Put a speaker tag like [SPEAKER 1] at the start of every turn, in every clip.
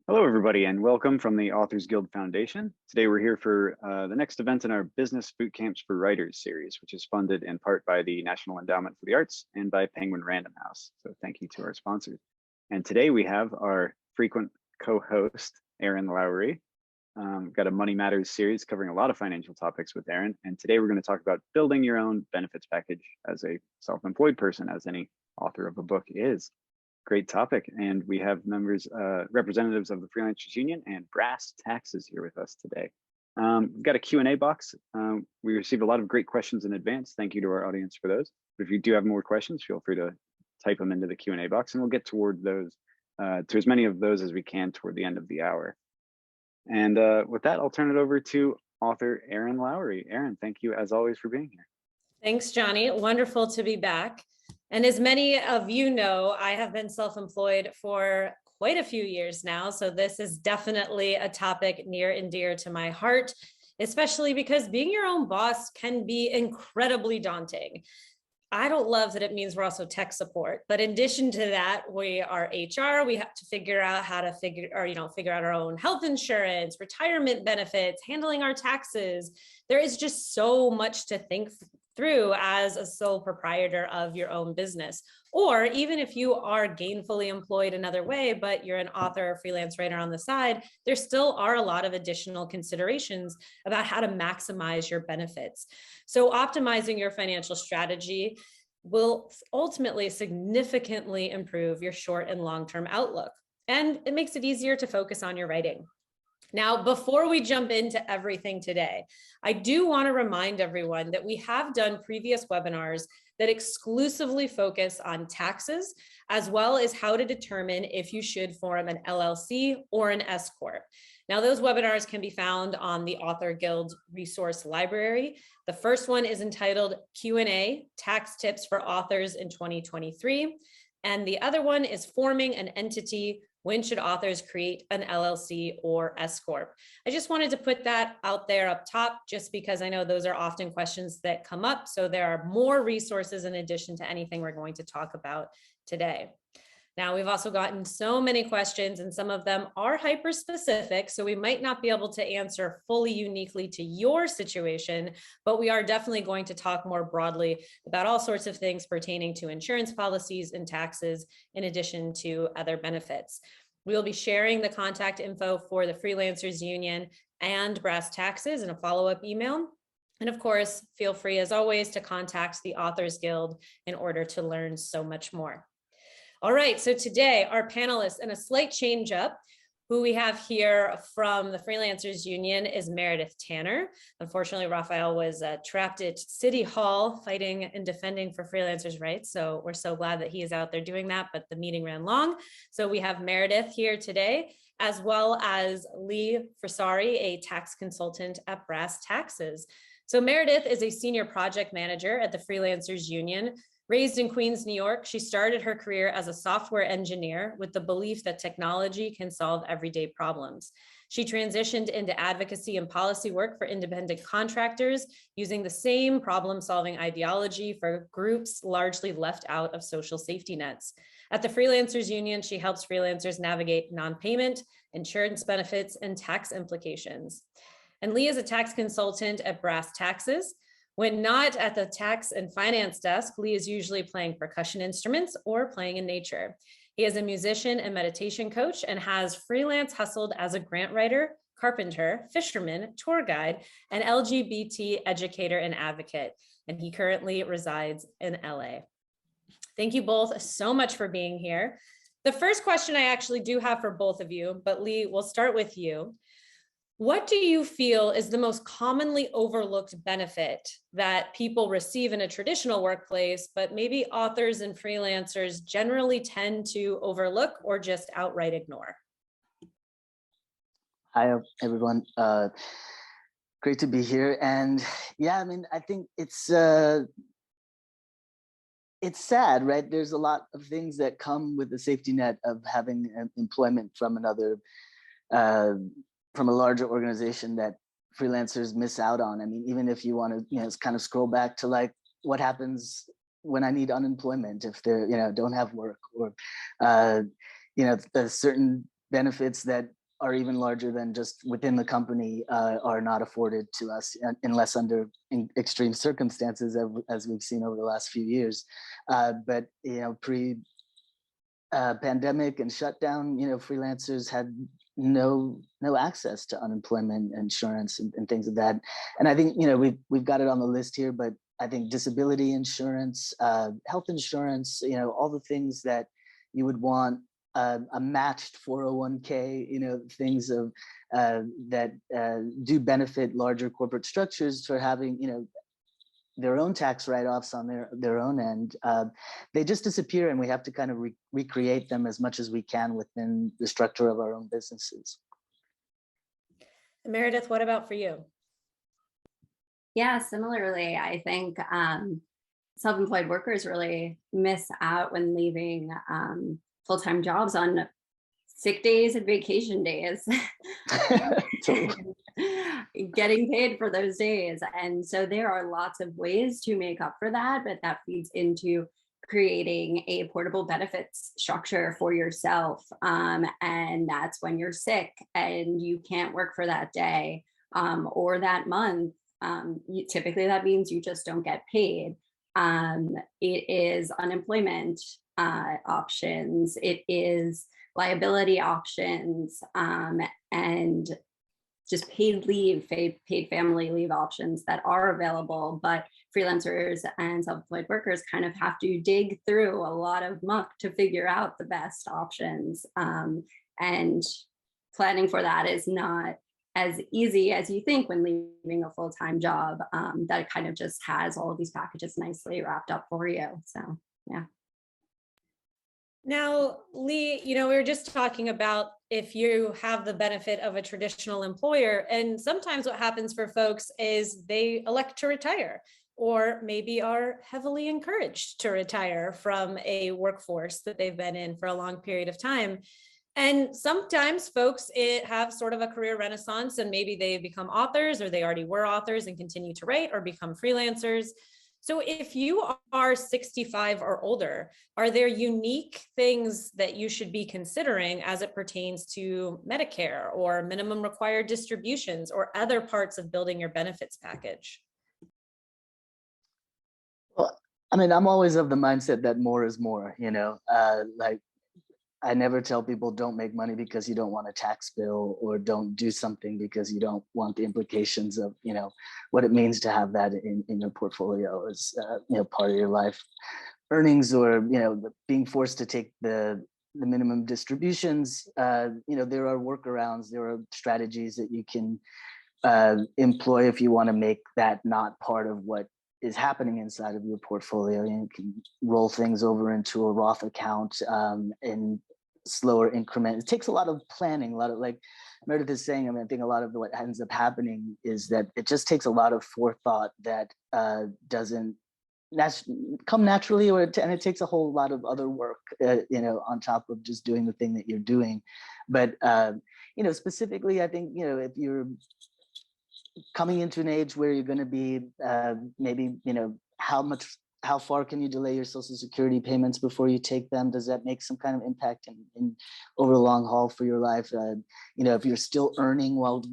[SPEAKER 1] Hello, everybody, and welcome from the Authors Guild Foundation. Today, we're here for the next event in our Business Boot Camps for Writers series, which is funded in part by the National Endowment for the Arts and by Penguin Random House. So thank you to our sponsors. And today we have our frequent co-host, Erin Lowry. Got a Money Matters series covering a lot of financial topics with Erin. And today we're going to talk about building your own benefits package as a self-employed person, as any author of a book is. Great topic. And we have representatives of the Freelancers Union and Brass Taxes here with us today. We've got a Q&A box. We received a lot of great questions in advance. Thank you to our audience for those. But if you do have more questions, feel free to type them into the Q&A box and we'll get toward those, to as many of those as we can toward the end of the hour. And with that, I'll turn it over to author Erin Lowry. Erin, thank you as always for being here.
[SPEAKER 2] Thanks, Johnny. Wonderful to be back. And as many of you know, I have been self-employed for quite a few years now. So this is definitely a topic near and dear to my heart, especially because being your own boss can be incredibly daunting. I don't love that it means we're also tech support, but in addition to that, we are HR. We have to figure out how to figure out our own health insurance, retirement benefits, handling our taxes. There is just so much to think through as a sole proprietor of your own business. Or even if you are gainfully employed another way, but you're an author or freelance writer on the side, there still are a lot of additional considerations about how to maximize your benefits. So optimizing your financial strategy will ultimately significantly improve your short and long-term outlook. And it makes it easier to focus on your writing. Now, before we jump into everything today, I do want to remind everyone that we have done previous webinars that exclusively focus on taxes, as well as how to determine if you should form an LLC or an S Corp. Now, those webinars can be found on the Author Guild resource library. The first one is entitled Q&A, Tax Tips for Authors in 2023. And the other one is Forming an Entity. When should authors create an LLC or S Corp? I just wanted to put that out there up top, just because I know those are often questions that come up. So there are more resources in addition to anything we're going to talk about today. Now, we've also gotten so many questions, and some of them are hyper-specific, so we might not be able to answer fully uniquely to your situation, but we are definitely going to talk more broadly about all sorts of things pertaining to insurance policies and taxes, in addition to other benefits. We'll be sharing the contact info for the Freelancers Union and Brass Taxes in a follow-up email. And of course, feel free, as always, to contact the Authors Guild in order to learn so much more. All right, so today our panelists, and a slight change up, who we have here from the Freelancers Union is Meredith Tannor. Unfortunately, Raphael was trapped at City Hall fighting and defending for freelancers' rights. So we're so glad that he is out there doing that, but the meeting ran long. So we have Meredith here today, as well as Lee Frisari, a tax consultant at Brass Taxes. So Meredith is a senior project manager at the Freelancers Union. Raised in Queens, New York, she started her career as a software engineer with the belief that technology can solve everyday problems. She transitioned into advocacy and policy work for independent contractors using the same problem-solving ideology for groups largely left out of social safety nets. At the Freelancers Union, she helps freelancers navigate non-payment, insurance benefits, and tax implications. And Lee is a tax consultant at Brass Taxes. When not at the tax and finance desk, Lee is usually playing percussion instruments or playing in nature. He is a musician and meditation coach and has freelance hustled as a grant writer, carpenter, fisherman, tour guide, and LGBT educator and advocate. And he currently resides in LA. Thank you both so much for being here. The first question I actually do have for both of you, but Lee, we'll start with you. What do you feel is the most commonly overlooked benefit that people receive in a traditional workplace, but maybe authors and freelancers generally tend to overlook or just outright ignore?
[SPEAKER 3] Hi, everyone. Great to be here. And yeah, I mean, I think it's sad, right? There's a lot of things that come with the safety net of having employment from another from a larger organization that freelancers miss out on. I mean, even if you want to, kind of scroll back to like what happens when I need unemployment, if they're, don't have work, or, there's certain benefits that are even larger than just within the company are not afforded to us unless under extreme circumstances, as we've seen over the last few years. But pre-pandemic and shutdown, freelancers had no access to unemployment insurance and things of that. And I think we've got it on the list here, but I think disability insurance, health insurance, all the things that you would want. A matched 401k, things of that do benefit larger corporate structures for having, their own tax write-offs on their own end. They just disappear, and we have to kind of recreate them as much as we can within the structure of our own businesses.
[SPEAKER 2] Meredith, what about for you?
[SPEAKER 4] Yeah, similarly, I think self-employed workers really miss out when leaving full-time jobs on sick days and vacation days. Getting paid for those days. And so there are lots of ways to make up for that, but that feeds into creating a portable benefits structure for yourself. And that's when you're sick and you can't work for that day or that month. Typically that means you just don't get paid. It is unemployment options, it is liability options, and just paid leave, paid family leave options that are available. But freelancers and self-employed workers kind of have to dig through a lot of muck to figure out the best options. And planning for that is not as easy as you think when leaving a full-time job, that it kind of just has all of these packages nicely wrapped up for you. So, yeah.
[SPEAKER 2] Now, Lee, we were just talking about if you have the benefit of a traditional employer, and sometimes what happens for folks is they elect to retire, or maybe are heavily encouraged to retire from a workforce that they've been in for a long period of time. And sometimes folks have sort of a career renaissance, and maybe they become authors, or they already were authors and continue to write, or become freelancers. So if you are 65 or older, are there unique things that you should be considering as it pertains to Medicare or minimum required distributions or other parts of building your benefits package?
[SPEAKER 3] Well, I mean, I'm always of the mindset that more is more, like I never tell people don't make money because you don't want a tax bill, or don't do something because you don't want the implications of, what it means to have that in your portfolio as, part of your life earnings, or, being forced to take the minimum distributions. There are workarounds, there are strategies that you can employ if you want to make that not part of what is happening inside of your portfolio. You can roll things over into a Roth account in slower increment. It takes a lot of planning, a lot of, like Meredith is saying, I think a lot of what ends up happening is that it just takes a lot of forethought that doesn't come naturally, and it takes a whole lot of other work, on top of just doing the thing that you're doing. But, specifically, I think, if you're coming into an age where you're going to be maybe, how far can you delay your Social Security payments before you take them? Does that make some kind of impact in over the long haul for your life? If you're still earning while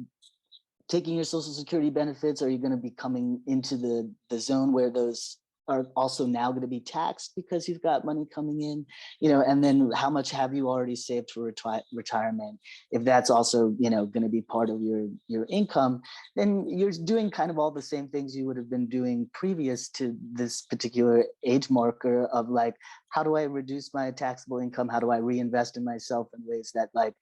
[SPEAKER 3] taking your Social Security benefits, are you going to be coming into the zone where those are also now going to be taxed because you've got money coming in, and then how much have you already saved for retirement? If that's also, going to be part of your income, then you're doing kind of all the same things you would have been doing previous to this particular age marker of, like, how do I reduce my taxable income? How do I reinvest in myself in ways that, like,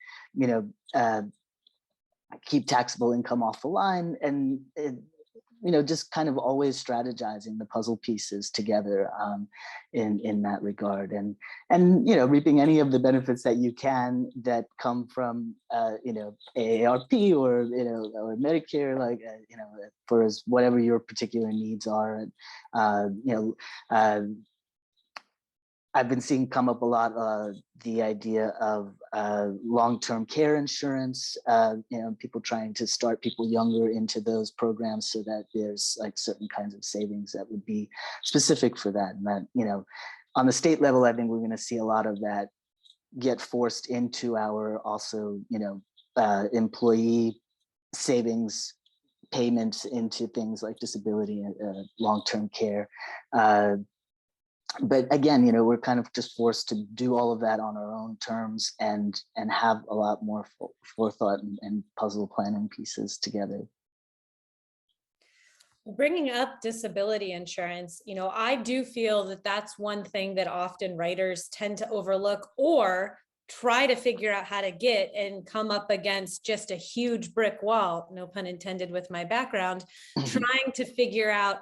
[SPEAKER 3] keep taxable income off the line? And just kind of always strategizing the puzzle pieces together in that regard, and reaping any of the benefits that you can that come from AARP or or Medicare, like for whatever your particular needs are. And I've been seeing come up a lot the idea of long-term care insurance, people trying to start people younger into those programs so that there's like certain kinds of savings that would be specific for that. And that, on the state level, I think we're going to see a lot of that get forced into our also, employee savings payments into things like disability and long-term care. But again, we're kind of just forced to do all of that on our own terms and have a lot more forethought and puzzle planning pieces together.
[SPEAKER 2] Bringing up disability insurance, I do feel that that's one thing that often writers tend to overlook or try to figure out how to get and come up against just a huge brick wall, no pun intended with my background, trying to figure out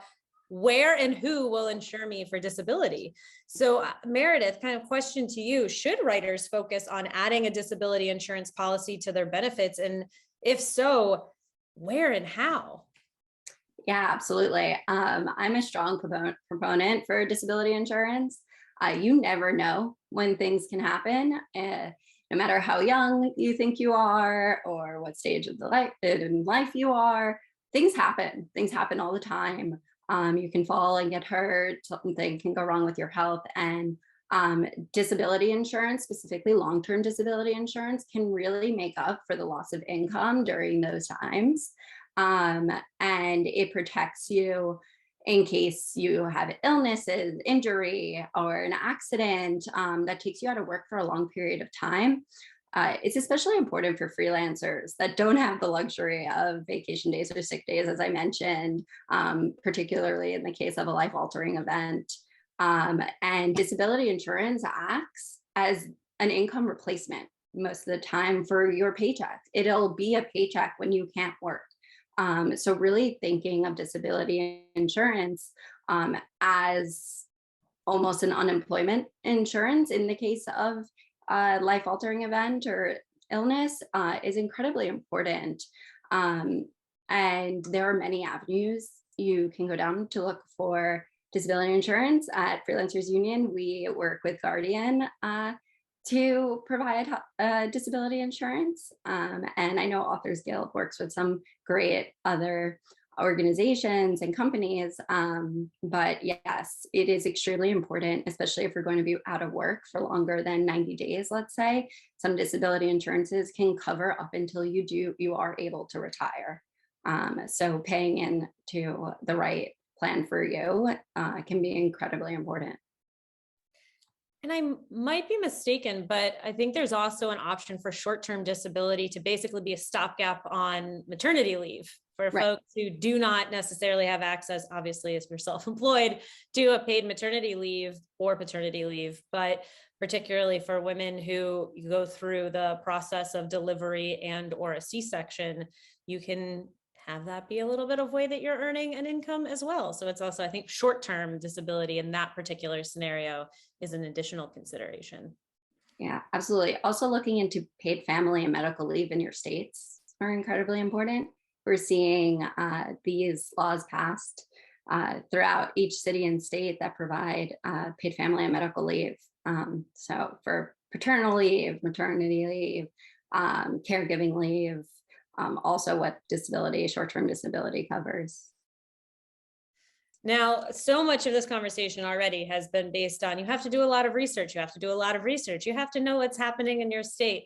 [SPEAKER 2] where and who will insure me for disability. So Meredith, kind of question to you, should writers focus on adding a disability insurance policy to their benefits? And if so, where and how?
[SPEAKER 4] Yeah, absolutely. I'm a strong proponent for disability insurance. You never know when things can happen, no matter how young you think you are or what stage of in life you are. Things happen. Things happen all the time. You can fall and get hurt. Something can go wrong with your health, and disability insurance, specifically long-term disability insurance, can really make up for the loss of income during those times. And it protects you in case you have illnesses, injury, or an accident that takes you out of work for a long period of time. It's especially important for freelancers that don't have the luxury of vacation days or sick days, as I mentioned, particularly in the case of a life-altering event. And disability insurance acts as an income replacement most of the time for your paycheck. It'll be a paycheck when you can't work. So really thinking of disability insurance as almost an unemployment insurance in the case of a life-altering event or illness is incredibly important. And there are many avenues you can go down to look for disability insurance. At Freelancers Union, we work with Guardian to provide disability insurance. And I know Authors Guild works with some great other organizations and companies. But yes, it is extremely important, especially if you're going to be out of work for longer than 90 days, let's say. Some disability insurances can cover up until you are able to retire. So paying into the right plan for you can be incredibly important.
[SPEAKER 2] And I might be mistaken, but I think there's also an option for short-term disability to basically be a stopgap on maternity leave for folks who do not necessarily have access, obviously, if you're self-employed, to a paid maternity leave or paternity leave, but particularly for women who go through the process of delivery and or a C-section, you can have that be a little bit of way that you're earning an income as well. So it's also, I think, short-term disability in that particular scenario is an additional consideration.
[SPEAKER 4] Yeah, absolutely. Also looking into paid family and medical leave in your states are incredibly important. We're seeing these laws passed throughout each city and state that provide paid family and medical leave. So for paternal leave, maternity leave, caregiving leave, also what disability, short-term disability covers.
[SPEAKER 2] Now, so much of this conversation already has been based on, you have to do a lot of research. You have to do a lot of research. You have to know what's happening in your state.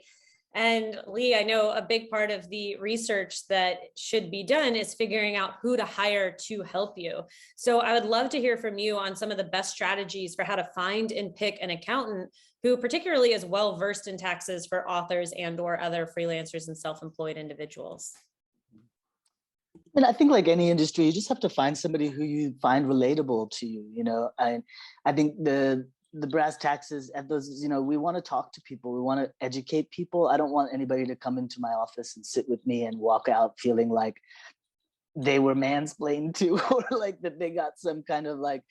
[SPEAKER 2] And Lee, I know a big part of the research that should be done is figuring out who to hire to help you. So I would love to hear from you on some of the best strategies for how to find and pick an accountant who particularly is well-versed in taxes for authors and or other freelancers and self-employed individuals.
[SPEAKER 3] And I think like any industry, you just have to find somebody who you find relatable to you. I think the brass taxes at those, we want to talk to people. We want to educate people. I don't want anybody to come into my office and sit with me and walk out feeling like they were mansplained to, or like that they got some kind of like,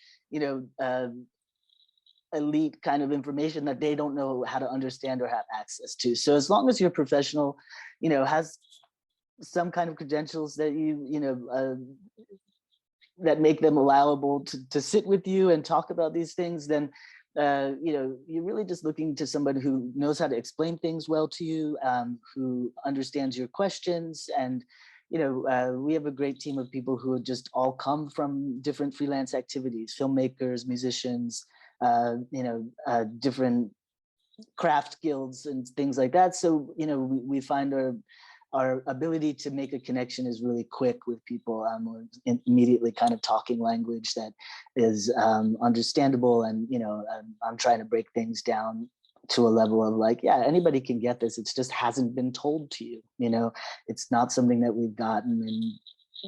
[SPEAKER 3] elite kind of information that they don't know how to understand or have access to. So as long as your professional, has some kind of credentials that that make them allowable to sit with you and talk about these things, then you're really just looking to somebody who knows how to explain things well to you, who understands your questions. And we have a great team of people who just all come from different freelance activities, filmmakers, musicians, different craft guilds and things like that. So, you know, we find our ability to make a connection is really quick with people. We're immediately kind of talking language that is understandable. And, you know, I'm trying to break things down to a level of like, yeah, anybody can get this. It's just hasn't been told to you. You know, it's not something that we've gotten in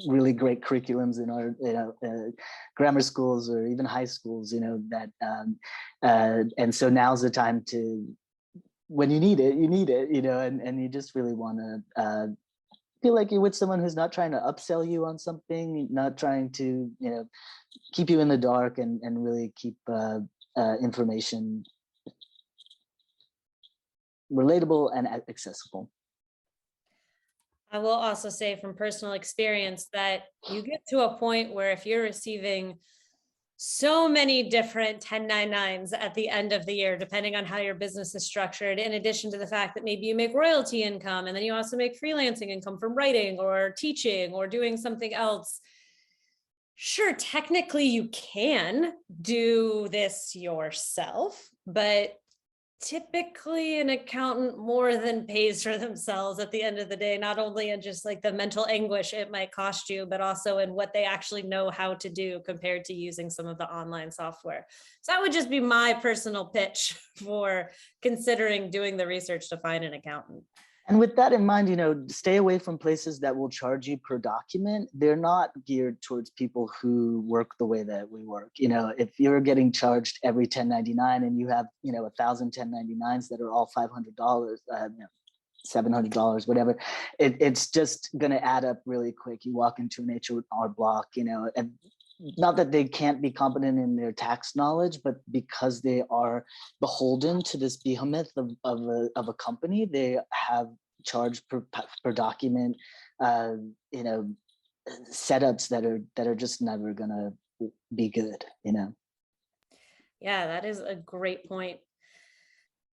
[SPEAKER 3] really great curriculums in our, you know, grammar schools or even high schools, you know, that, and so now's the time to, when you need it, you know, and you just really want to feel like you're with someone who's not trying to upsell you on something, not trying to, you know, keep you in the dark, and really keep information relatable and accessible.
[SPEAKER 2] I will also say from personal experience that you get to a point where if you're receiving so many different 1099s at the end of the year, depending on how your business is structured, in addition to the fact that maybe you make royalty income and then you also make freelancing income from writing or teaching or doing something else. Sure, technically you can do this yourself, but typically an accountant more than pays for themselves at the end of the day, not only in just like the mental anguish it might cost you, but also in what they actually know how to do compared to using some of the online software. So that would just be my personal pitch for considering doing the research to find an accountant.
[SPEAKER 3] And with that in mind, you know, stay away from places that will charge you per document. They're not geared towards people who work the way that we work. You know, if you're getting charged every 1099 and you have, you know, 1,000 1099s that are all $500, you know, $700, whatever, it's just going to add up really quick. You walk into an HR block, you know, and not that they can't be competent in their tax knowledge, but because they are beholden to this behemoth of a company, they have charged per document, you know, setups that are just never gonna be good, you know.
[SPEAKER 2] Yeah, that is a great point.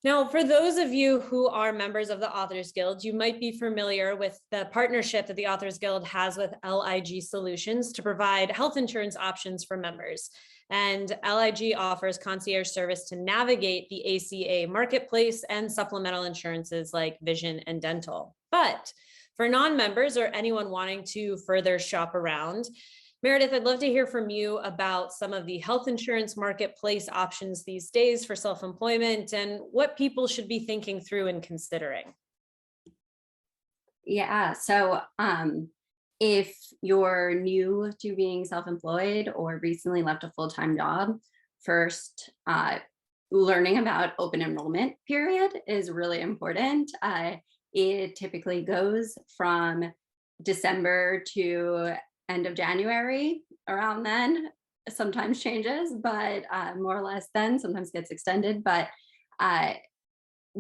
[SPEAKER 2] Now, for those of you who are members of the Authors Guild, you might be familiar with the partnership that the Authors Guild has with LIG Solutions to provide health insurance options for members. And LIG offers concierge service to navigate the ACA marketplace and supplemental insurances like vision and dental. But for non-members or anyone wanting to further shop around, Meredith, I'd love to hear from you about some of the health insurance marketplace options these days for self-employment and what people should be thinking through and considering.
[SPEAKER 4] Yeah, so if you're new to being self-employed or recently left a full-time job, first, learning about open enrollment period is really important. It typically goes from December to end of January, around then, sometimes changes, but more or less then, sometimes gets extended. But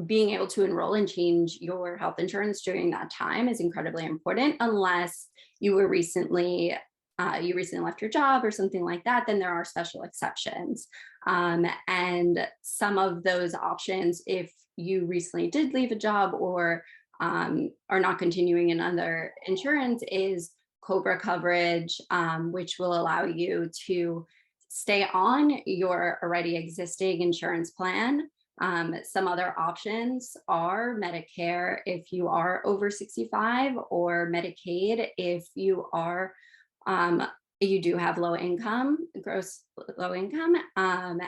[SPEAKER 4] being able to enroll and change your health insurance during that time is incredibly important, unless you were recently left your job or something like that, then there are special exceptions. And some of those options, if you recently did leave a job or are not continuing in other insurance, is COBRA coverage, which will allow you to stay on your already existing insurance plan. Some other options are Medicare if you are over 65, or Medicaid if you are you do have low income, gross low income,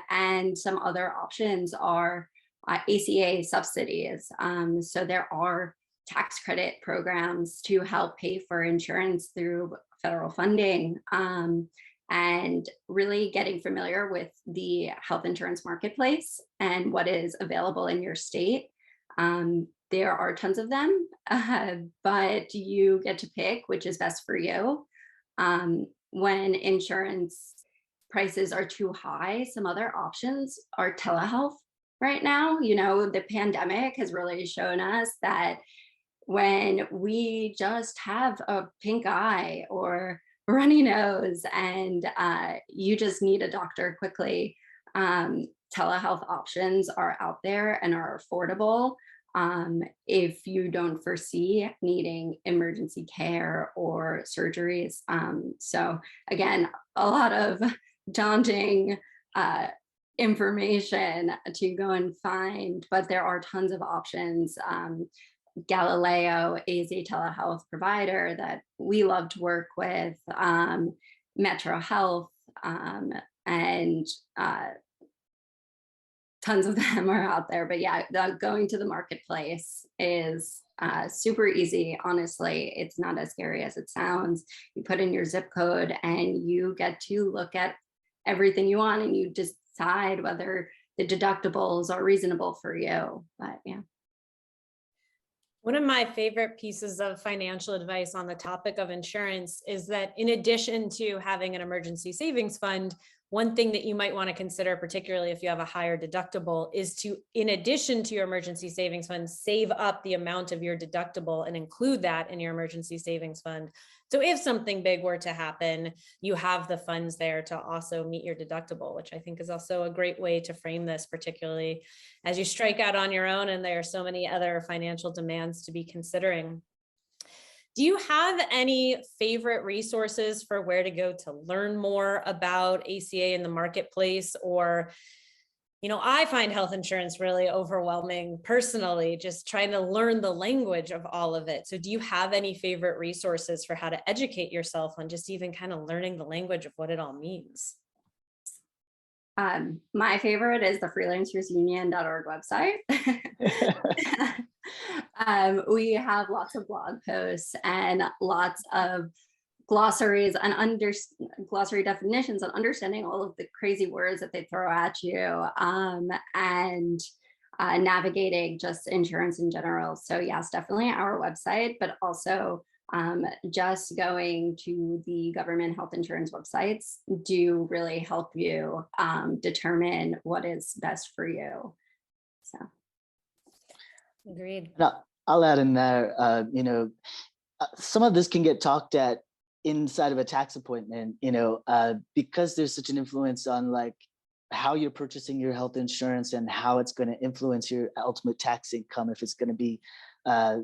[SPEAKER 4] and some other options are ACA subsidies. So there are tax credit programs to help pay for insurance through federal funding, and really getting familiar with the health insurance marketplace and what is available in your state. There are tons of them, but you get to pick which is best for you. When insurance prices are too high, some other options are telehealth right now. You know, the pandemic has really shown us that when we just have a pink eye or a runny nose and you just need a doctor quickly, telehealth options are out there and are affordable if you don't foresee needing emergency care or surgeries. So again, a lot of daunting information to go and find, but there are tons of options. Galileo is a telehealth provider that we love to work with, Metro Health, and tons of them are out there. But yeah, going to the marketplace is super easy. Honestly, it's not as scary as it sounds. You put in your zip code and you get to look at everything you want, and you decide whether the deductibles are reasonable for you. But yeah.
[SPEAKER 2] One of my favorite pieces of financial advice on the topic of insurance is that in addition to having an emergency savings fund, one thing that you might want to consider, particularly if you have a higher deductible, is to, in addition to your emergency savings fund, save up the amount of your deductible and include that in your emergency savings fund. So if something big were to happen, you have the funds there to also meet your deductible, which I think is also a great way to frame this, particularly as you strike out on your own and there are so many other financial demands to be considering. Do you have any favorite resources for where to go to learn more about ACA in the marketplace? Or, I find health insurance really overwhelming personally, just trying to learn the language of all of it. So do you have any favorite resources for how to educate yourself on just even kind of learning the language of what it all means?
[SPEAKER 4] My favorite is the freelancersunion.org website. We have lots of blog posts and lots of glossaries and glossary definitions and understanding all of the crazy words that they throw at you, and navigating just insurance in general. So yes, definitely our website, but also just going to the government health insurance websites do really help you determine what is best for you. So.
[SPEAKER 2] Agreed.
[SPEAKER 3] I'll add in there, some of this can get talked at inside of a tax appointment, because there's such an influence on like how you're purchasing your health insurance and how it's going to influence your ultimate tax income, if it's going to be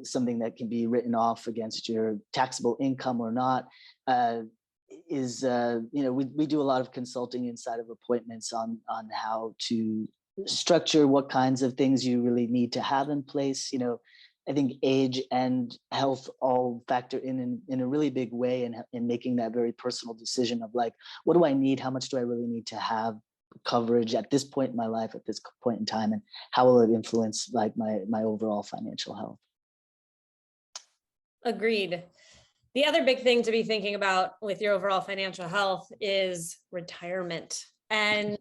[SPEAKER 3] something that can be written off against your taxable income or not. We do a lot of consulting inside of appointments on how to structure what kinds of things you really need to have in place. I think age and health all factor in a really big way in making that very personal decision of like, what do I need? How much do I really need to have coverage at this point in my life, at this point in time, and how will it influence like my overall financial health?
[SPEAKER 2] Agreed. The other big thing to be thinking about with your overall financial health is retirement. And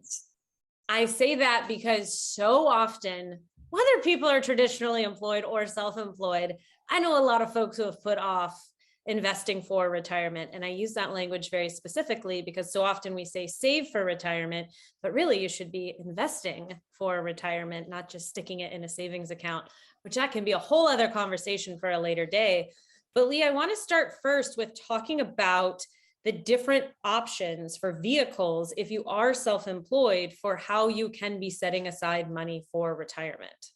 [SPEAKER 2] I say that because so often, whether people are traditionally employed or self-employed, I know a lot of folks who have put off investing for retirement. And I use that language very specifically because so often we say save for retirement, but really you should be investing for retirement, not just sticking it in a savings account, which that can be a whole other conversation for a later day. But Lee, I want to start first with talking about the different options for vehicles if you are self-employed for how you can be setting aside money for retirement.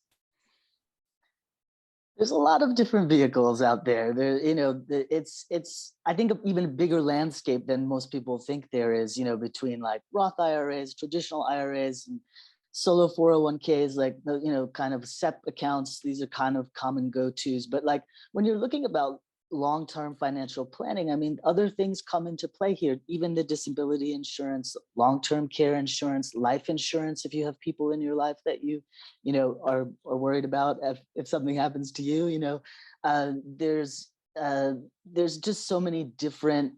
[SPEAKER 3] There's a lot of different vehicles out there. It's I think even a bigger landscape than most people think there is, between like Roth IRAs, traditional IRAs, and solo 401ks, like, kind of SEP accounts. These are kind of common go-tos. But like when you're looking about long-term financial planning, I mean, other things come into play here, even the disability insurance, long-term care insurance, life insurance, if you have people in your life that are worried about if something happens to you, there's just so many different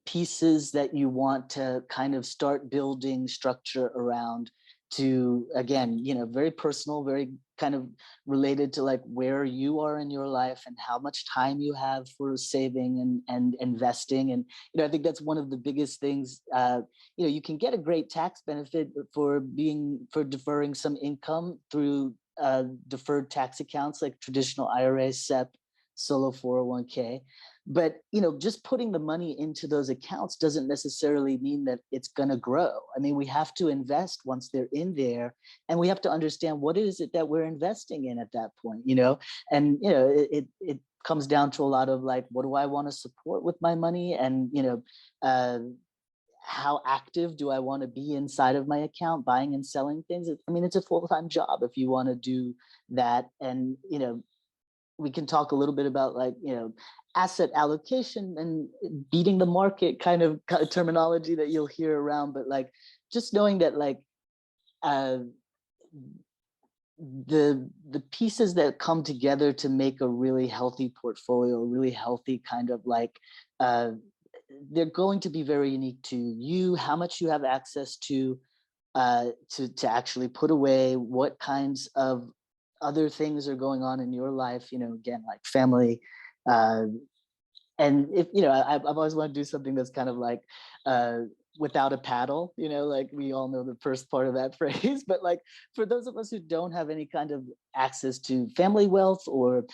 [SPEAKER 3] pieces that you want to kind of start building structure around to, again, very personal, very kind of related to like where you are in your life and how much time you have for saving and investing. And, I think that's one of the biggest things. You can get a great tax benefit for deferring some income through deferred tax accounts like traditional IRA, SEP, solo 401k. But, just putting the money into those accounts doesn't necessarily mean that it's going to grow. I mean, we have to invest once they're in there, and we have to understand what is it that we're investing in at that point, and, it comes down to a lot of like, what do I want to support with my money? And, how active do I want to be inside of my account, buying and selling things? I mean, it's a full-time job if you want to do that. And, we can talk a little bit about like, asset allocation and beating the market kind of terminology that you'll hear around, but like just knowing that like the pieces that come together to make a really healthy portfolio, really healthy kind of like they're going to be very unique to you, how much you have access to actually put away, what kinds of other things are going on in your life, again, like family. And if, I've always wanted to do something that's kind of like without a paddle, like we all know the first part of that phrase, but like for those of us who don't have any kind of access to family wealth or,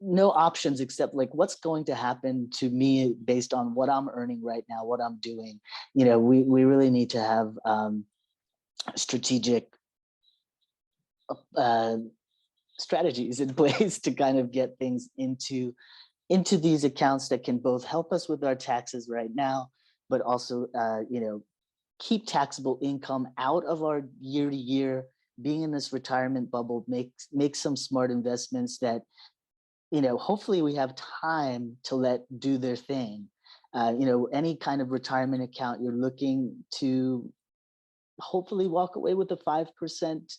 [SPEAKER 3] no options except like what's going to happen to me based on what I'm earning right now, what I'm doing, we really need to have strategic strategies in place to kind of get things into these accounts that can both help us with our taxes right now, but also, keep taxable income out of our year to year, being in this retirement bubble, make some smart investments that, hopefully we have time to let do their thing. Any kind of retirement account, you're looking to hopefully walk away with a 5%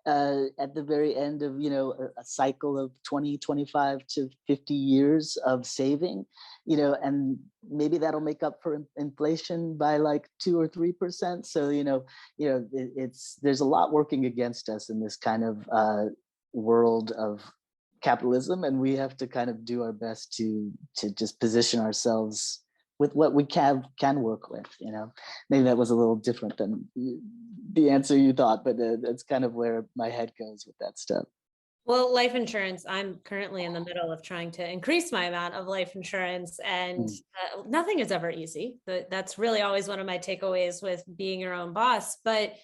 [SPEAKER 3] at the very end of a cycle of 20, 25 to 50 years of saving, and maybe that'll make up for inflation by like 2 or 3%. So there's a lot working against us in this kind of world of capitalism, and we have to kind of do our best to just position ourselves with what we can work with. Maybe that was a little different than the answer you thought, but that's kind of where my head goes with that stuff.
[SPEAKER 2] Well, life insurance, I'm currently in the middle of trying to increase my amount of life insurance, and nothing is ever easy. That's really always one of my takeaways with being your own boss. But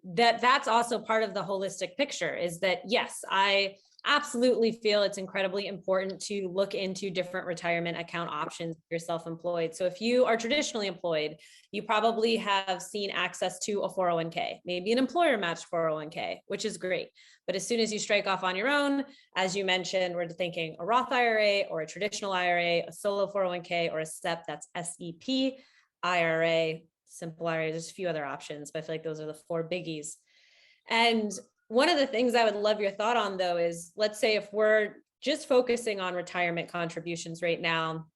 [SPEAKER 2] that's also part of the holistic picture, is that, yes, I absolutely feel it's incredibly important to look into different retirement account options if you're self-employed. So if you are traditionally employed, you probably have seen access to a 401k, maybe an employer matched 401k, which is great. But as soon as you strike off on your own, as you mentioned, we're thinking a Roth IRA or a traditional IRA, a solo 401k, or a SEP, that's SEP, IRA, simple IRA. There's a few other options, but I feel like those are the 4 biggies. And one of the things I would love your thought on, though, is let's say if we're just focusing on retirement contributions right now,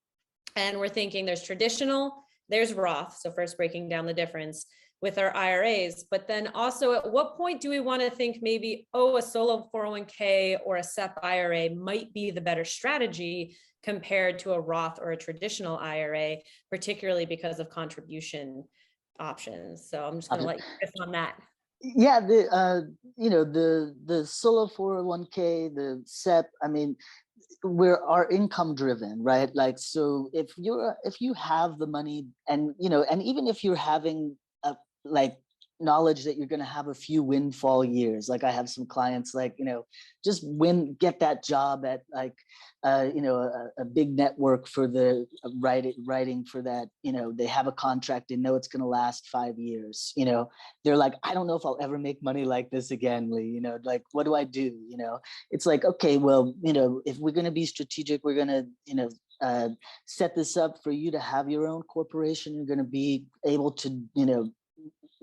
[SPEAKER 2] and we're thinking there's traditional, there's Roth. So first breaking down the difference with our IRAs, but then also at what point do we want to think maybe, a solo 401k or a SEP IRA might be the better strategy compared to a Roth or a traditional IRA, particularly because of contribution options. So I'm just going to let you riff on that.
[SPEAKER 3] Yeah, the solo 401k, the SEP, I mean, we're income driven, right? Like, so if you have the money, and and even if you're having like knowledge that you're going to have a few windfall years, like I have some clients like just get that job at like a big network for the writing for that, they have a contract, they know it's going to last 5 years, they're like, I don't know if I'll ever make money like this again, Lee, like what do I do? It's like, okay, well, if we're going to be strategic, we're going to set this up for you to have your own corporation. You're going to be able to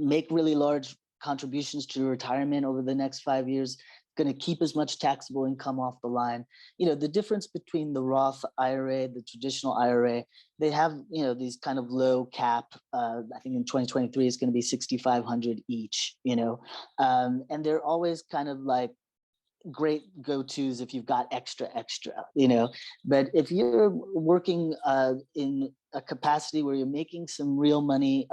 [SPEAKER 3] make really large contributions to your retirement over the next 5 years, going to keep as much taxable income off the line. The difference between the Roth IRA, the traditional IRA, they have, these kind of low cap. I think in 2023, it's going to be 6,500 each, and they're always kind of like great go-tos if you've got extra, but if you're working in a capacity where you're making some real money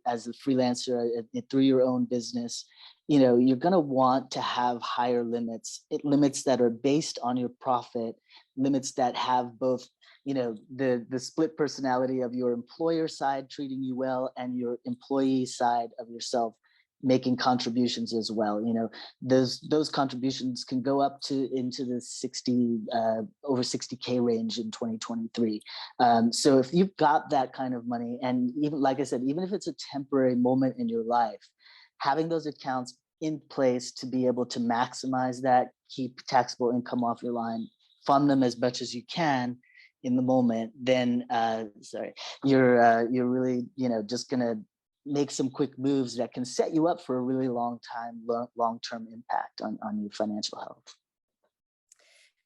[SPEAKER 3] as a freelancer through your own business, you're going to want to have higher limits, limits that are based on your profit, limits that have both the split personality of your employer side treating you well and your employee side of yourself making contributions as well. You know, those contributions can go up to into the over 60K range in 2023. So if you've got that kind of money, and even like I said, even if it's a temporary moment in your life, having those accounts in place to be able to maximize that, keep taxable income off your line, fund them as much as you can in the moment, then you're really, you know, just gonna make some quick moves that can set you up for a really long-term impact on your financial health.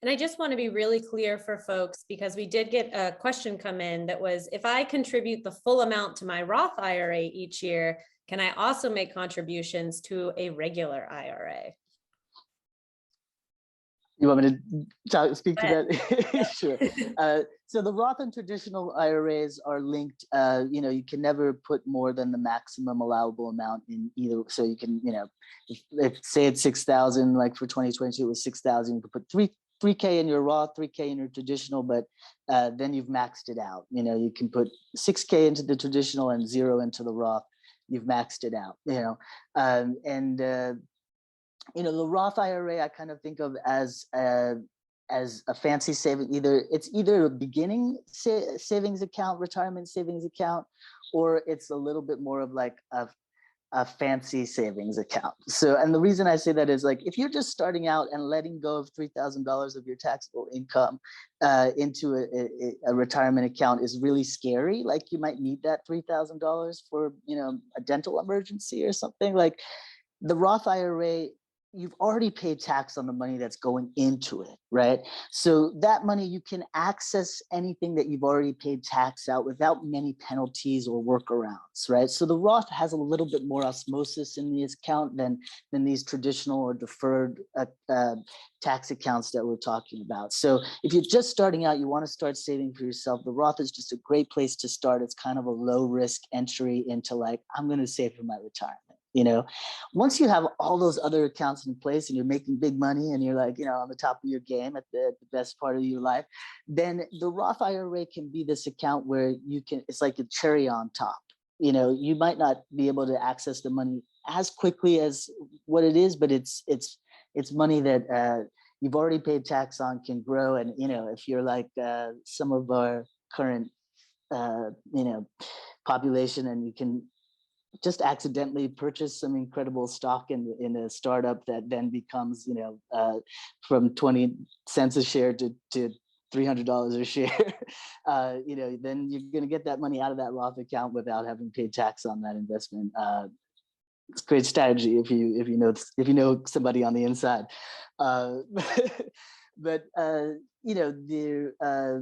[SPEAKER 2] And I just want to be really clear for folks, because we did get a question come in that was, if I contribute the full amount to my Roth IRA each year, can I also make contributions to a regular IRA?
[SPEAKER 3] You want me to speak to that? Sure. So the Roth and traditional IRAs are linked. You know, you can never put more than the maximum allowable amount in either. So you can, you know, if say it's 6,000, like for 2022, it was 6,000. You could put 3K in your Roth, 3K in your traditional, but then you've maxed it out. You know, you can put 6K into the traditional and 0 into the Roth. You've maxed it out. You know, you know, the Roth IRA I kind of think of as a fancy saving. It's either a beginning savings account, retirement savings account, or it's a little bit more of like a fancy savings account. So, and the reason I say that is, like, if you're just starting out and letting go of $3,000 of your taxable income into a retirement account is really scary. Like, you might need that $3,000 for, you know, a dental emergency or something. Like, the Roth IRA, you've already paid tax on the money that's going into it, right? So that money, you can access anything that you've already paid tax out without many penalties or workarounds, right? So the Roth has a little bit more osmosis in the account than these traditional or deferred tax accounts that we're talking about. So if you're just starting out, you want to start saving for yourself, the Roth is just a great place to start. It's kind of a low risk entry into, like, I'm going to save for my retirement. You know, once you have all those other accounts in place and you're making big money and you're, like, you know, on the top of your game at the best part of your life, then the Roth IRA can be this account where you can, it's like a cherry on top. You know, you might not be able to access the money as quickly as what it is, but it's money that you've already paid tax on, can grow. And, you know, if you're like some of our current, you know, population, and you can just accidentally purchase some incredible stock in a startup that then becomes, you know, from 20 cents a share to $300 a share, you know, then you're going to get that money out of that Roth account without having paid tax on that investment. It's a great strategy if you know somebody on the inside. But you know,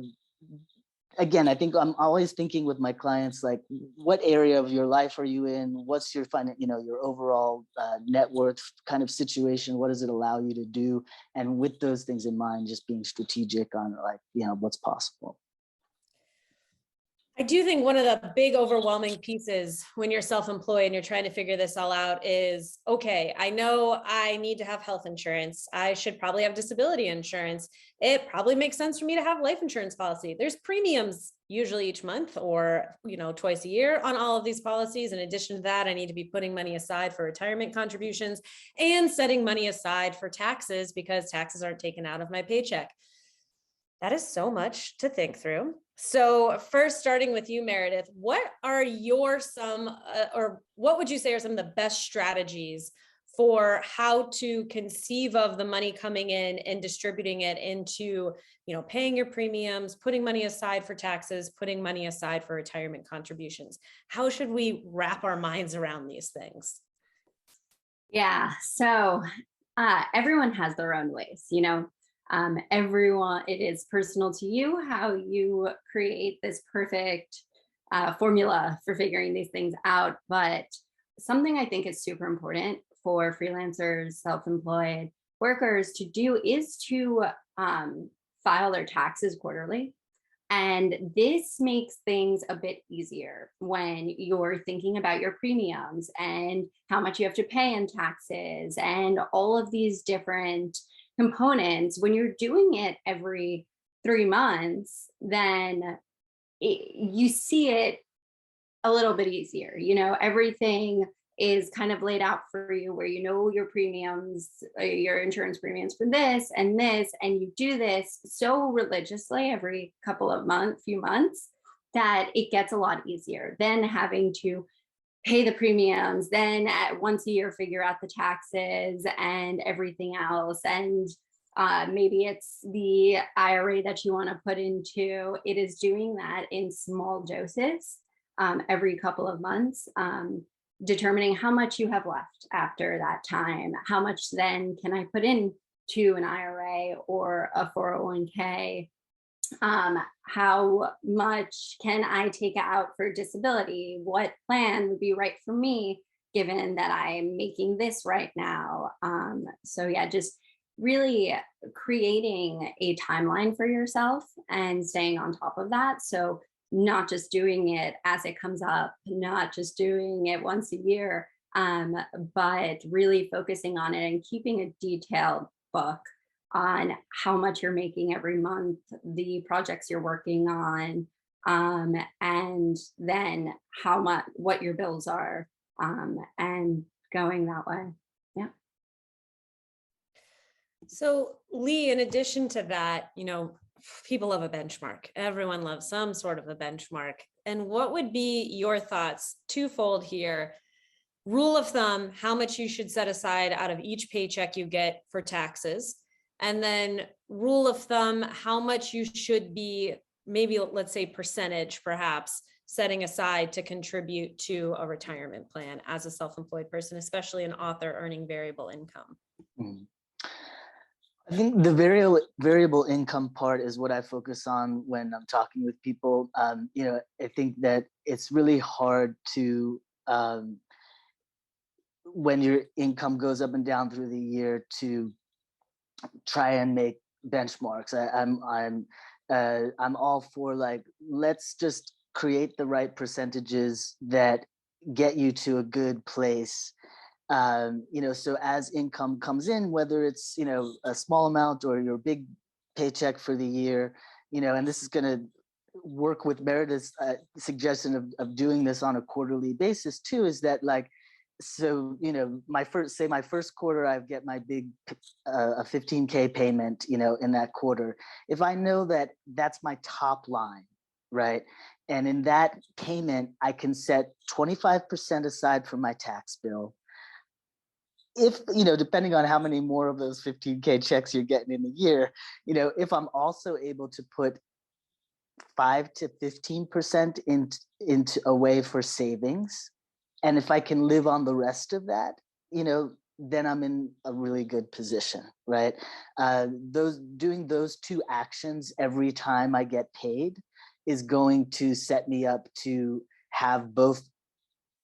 [SPEAKER 3] again, I think I'm always thinking with my clients, like, what area of your life are you in? What's your your overall net worth kind of situation? What does it allow you to do? And with those things in mind, just being strategic on, like, you know, what's possible.
[SPEAKER 2] I do think one of the big overwhelming pieces when you're self-employed and you're trying to figure this all out is, okay, I know I need to have health insurance. I should probably have disability insurance. It probably makes sense for me to have life insurance policy. There's premiums usually each month or, you know, twice a year on all of these policies. In addition to that, I need to be putting money aside for retirement contributions and setting money aside for taxes because taxes aren't taken out of my paycheck. That is so much to think through. So first, starting with you, Meredith, what are what would you say are some of the best strategies for how to conceive of the money coming in and distributing it into, you know, paying your premiums, putting money aside for taxes, putting money aside for retirement contributions? How should we wrap our minds around these things?
[SPEAKER 4] Yeah, so everyone has their own ways, you know. Everyone, it is personal to you how you create this perfect formula for figuring these things out. But something I think is super important for freelancers, self-employed workers to do is to file their taxes quarterly. And this makes things a bit easier when you're thinking about your premiums and how much you have to pay in taxes and all of these different components. When you're doing it every 3 months, then you see it a little bit easier. You know, everything is kind of laid out for you, where you know your premiums, your insurance premiums for this, and you do this so religiously every few months, that it gets a lot easier than having to pay the premiums, then once a year figure out the taxes and everything else. And maybe it's the IRA that you want to put into. It is doing that in small doses every couple of months, determining how much you have left after that time. How much then can I put in to an IRA or a 401k? How much can I take out for disability? What plan would be right for me, given that I'm making this right now? So yeah, just really creating a timeline for yourself and staying on top of that. So not just doing it as it comes up, not just doing it once a year, but really focusing on it and keeping a detailed book on how much you're making every month, the projects you're working on, and then what your bills are, and going that way. Yeah.
[SPEAKER 2] So Lee, in addition to that, people love a benchmark. Everyone loves some sort of a benchmark. And what would be your thoughts, twofold here? Rule of thumb, how much you should set aside out of each paycheck you get for taxes. And then rule of thumb, how much you should be, maybe let's say percentage perhaps, setting aside to contribute to a retirement plan as a self-employed person, especially an author earning variable income.
[SPEAKER 3] I think the variable income part is what I focus on when I'm talking with people. I think that it's really hard to, when your income goes up and down through the year, to try and make benchmarks. I'm all for, like, let's just create the right percentages that get you to a good place. So as income comes in, whether it's, a small amount or your big paycheck for the year, and this is going to work with Meredith's suggestion of doing this on a quarterly basis too, is that, like, so, my first quarter, I get my big a 15K payment, in that quarter. If I know that that's my top line, right? And in that payment, I can set 25% aside for my tax bill. If, depending on how many more of those 15K checks you're getting in a year, if I'm also able to put 5 to 15% into away for savings, and if I can live on the rest of that, then I'm in a really good position, right? Doing those two actions every time I get paid is going to set me up to have both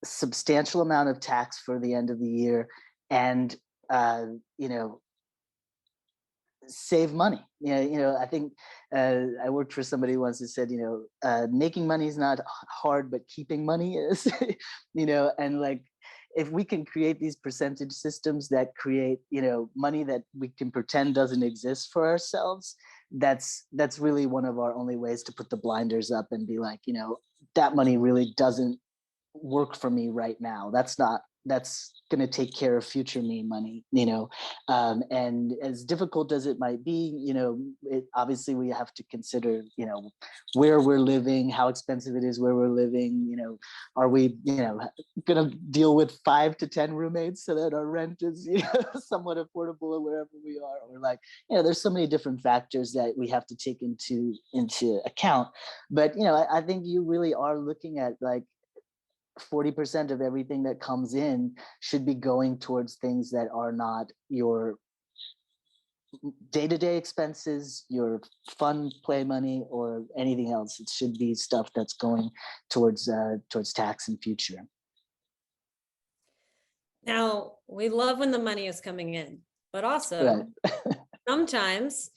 [SPEAKER 3] substantial amount of tax for the end of the year and save money. I think I worked for somebody once who said, making money is not hard, but keeping money is. And, like, if we can create these percentage systems that create, money that we can pretend doesn't exist for ourselves, that's really one of our only ways to put the blinders up and be like, that money really doesn't work for me right now. That's going to take care of future me money, and as difficult as it might be, obviously we have to consider, where we're living, how expensive it is where we're living, are we, going to deal with 5 to 10 roommates so that our rent is, somewhat affordable wherever we are, or, like, there's so many different factors that we have to take into account. But, I think you really are looking at, like, 40% of everything that comes in should be going towards things that are not your day-to-day expenses, your fun play money, or anything else. It should be stuff that's going towards tax and future.
[SPEAKER 2] Now, we love when the money is coming in, but also sometimes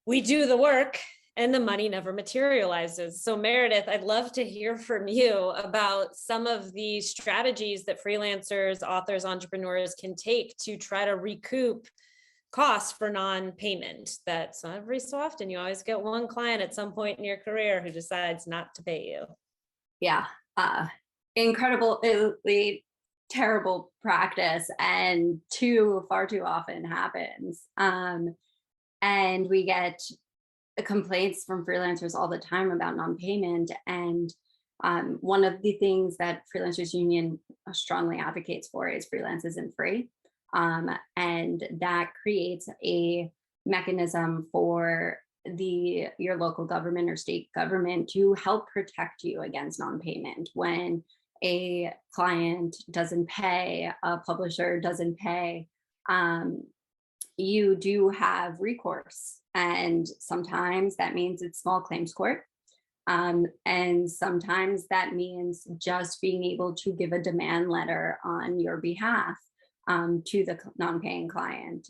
[SPEAKER 2] we do the work and the money never materializes. So Meredith, I'd love to hear from you about some of the strategies that freelancers, authors, entrepreneurs can take to try to recoup costs for non-payment. That's not every so often. You always get one client at some point in your career who decides not to pay you.
[SPEAKER 4] Yeah, incredibly terrible practice, and far too often happens. And we get complaints from freelancers all the time about non-payment. And one of the things that Freelancers Union strongly advocates for is freelance isn't free. And that creates a mechanism for your local government or state government to help protect you against non-payment. When a client doesn't pay, a publisher doesn't pay, you do have recourse. And sometimes that means it's small claims court. And sometimes that means just being able to give a demand letter on your behalf to the non-paying client.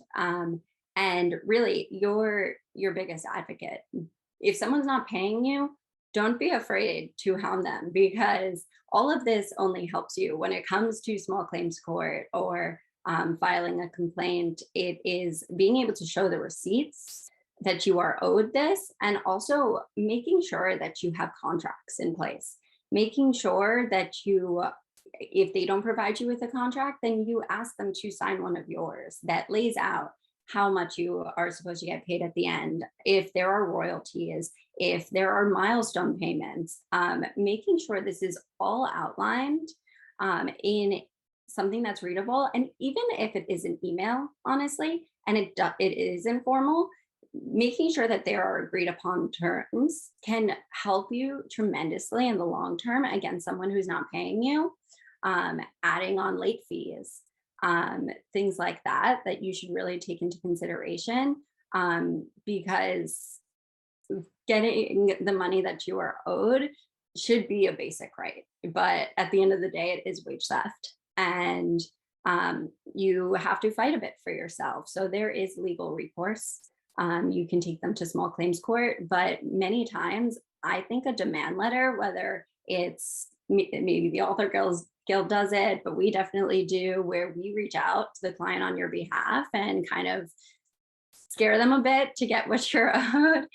[SPEAKER 4] And really, your biggest advocate. If someone's not paying you, don't be afraid to hound them, because all of this only helps you. When it comes to small claims court or filing a complaint, it is being able to show the receipts that you are owed this, and also making sure that you have contracts in place, making sure that if they don't provide you with a contract, then you ask them to sign one of yours that lays out how much you are supposed to get paid at the end, if there are royalties, if there are milestone payments, making sure this is all outlined in something that's readable. And even if it is an email, honestly, and it is informal, making sure that there are agreed upon terms can help you tremendously in the long term against someone who's not paying you. Adding on late fees, things like that you should really take into consideration, because getting the money that you are owed should be a basic right. But at the end of the day, it is wage theft, and you have to fight a bit for yourself. So there is legal recourse. You can take them to small claims court, but many times I think a demand letter, whether it's maybe the Author Guild does it, but we definitely do, where we reach out to the client on your behalf and kind of scare them a bit to get what you're owed.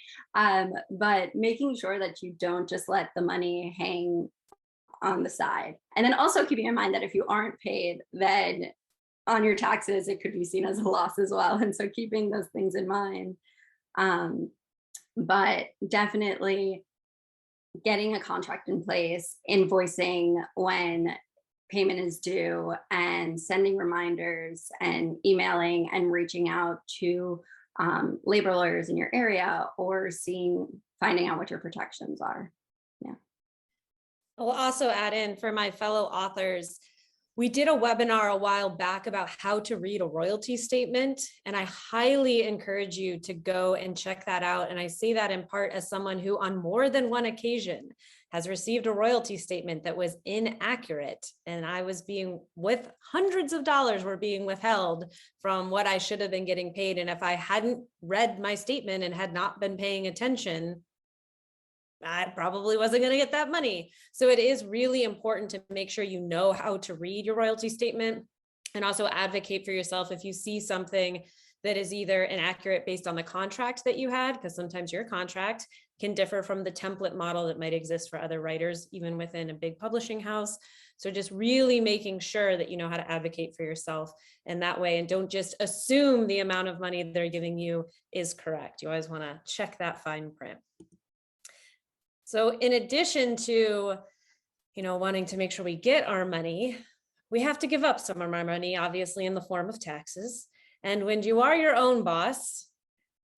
[SPEAKER 4] But making sure that you don't just let the money hang on the side. And then also keeping in mind that if you aren't paid, then on your taxes, it could be seen as a loss as well. And so keeping those things in mind. But definitely getting a contract in place, invoicing when payment is due, and sending reminders and emailing and reaching out to labor lawyers in your area, or finding out what your protections are. Yeah.
[SPEAKER 2] I'll also add in for my fellow authors, we did a webinar a while back about how to read a royalty statement, and I highly encourage you to go and check that out. And I say that in part as someone who on more than one occasion has received a royalty statement that was inaccurate, and I was with hundreds of dollars were being withheld from what I should have been getting paid. And if I hadn't read my statement and had not been paying attention, I probably wasn't going to get that money. So it is really important to make sure you know how to read your royalty statement, and also advocate for yourself if you see something that is either inaccurate based on the contract that you had, because sometimes your contract can differ from the template model that might exist for other writers, even within a big publishing house. So just really making sure that you know how to advocate for yourself in that way, and don't just assume the amount of money they're giving you is correct. You always want to check that fine print. So in addition to, wanting to make sure we get our money, we have to give up some of our money, obviously, in the form of taxes. And when you are your own boss,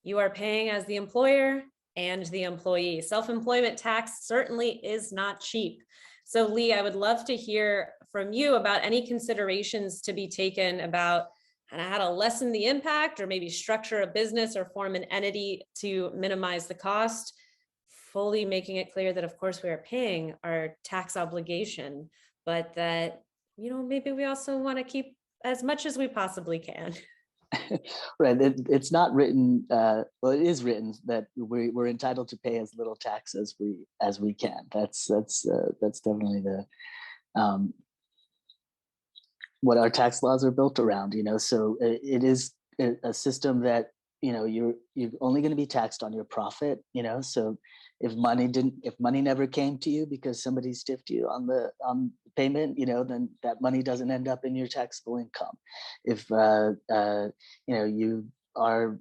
[SPEAKER 2] you are paying as the employer and the employee. Self-employment tax certainly is not cheap. So Lee, I would love to hear from you about any considerations to be taken about how to lessen the impact, or maybe structure a business or form an entity to minimize the cost, fully making it clear that, of course, we are paying our tax obligation, but that, maybe we also want to keep as much as we possibly can.
[SPEAKER 3] Right. It's not written, well, it is written that we're entitled to pay as little tax as we can. That's definitely the what our tax laws are built around. So it is a system that you're only going to be taxed on your profit, so if money never came to you because somebody stiffed you on the payment, then that money doesn't end up in your taxable income. If you are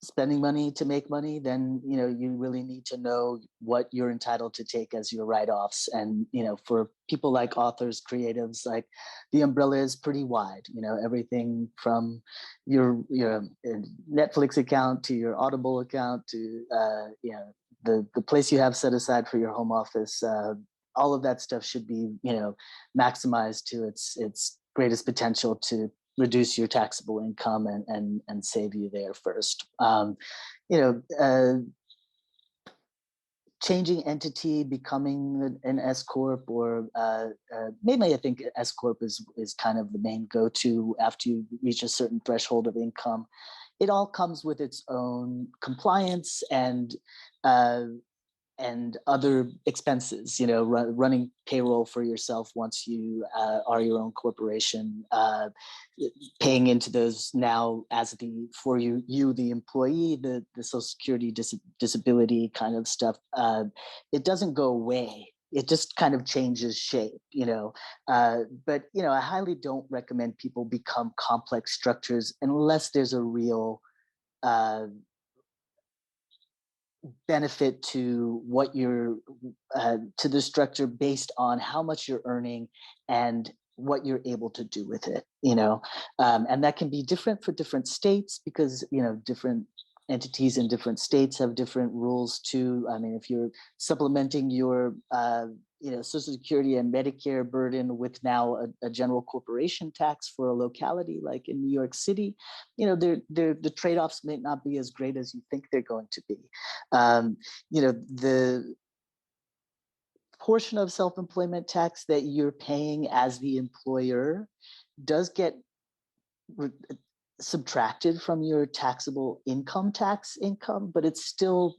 [SPEAKER 3] spending money to make money, then you really need to know what you're entitled to take as your write-offs. And for people like authors, creatives, like, the umbrella is pretty wide. Everything from your Netflix account to your Audible account to the place you have set aside for your home office. All of that stuff should be maximized to its greatest potential to reduce your taxable income and save you there first. Changing entity, becoming an S corp, or mainly I think S corp is kind of the main go-to after you reach a certain threshold of income. It all comes with its own compliance and other expenses, running payroll for yourself once you are your own corporation, paying into those now as the employee, the Social Security disability kind of stuff. It doesn't go away. It just kind of changes shape, but I highly don't recommend people become complex structures unless there's a real benefit to what you're to the structure based on how much you're earning and what you're able to do with it, and that can be different for different states because different entities in different states have different rules too. I mean, if you're supplementing your Social Security and Medicare burden with now a general corporation tax for a locality like in New York City, the trade-offs may not be as great as you think they're going to be. The portion of self-employment tax that you're paying as the employer does get subtracted from your taxable income, but it's still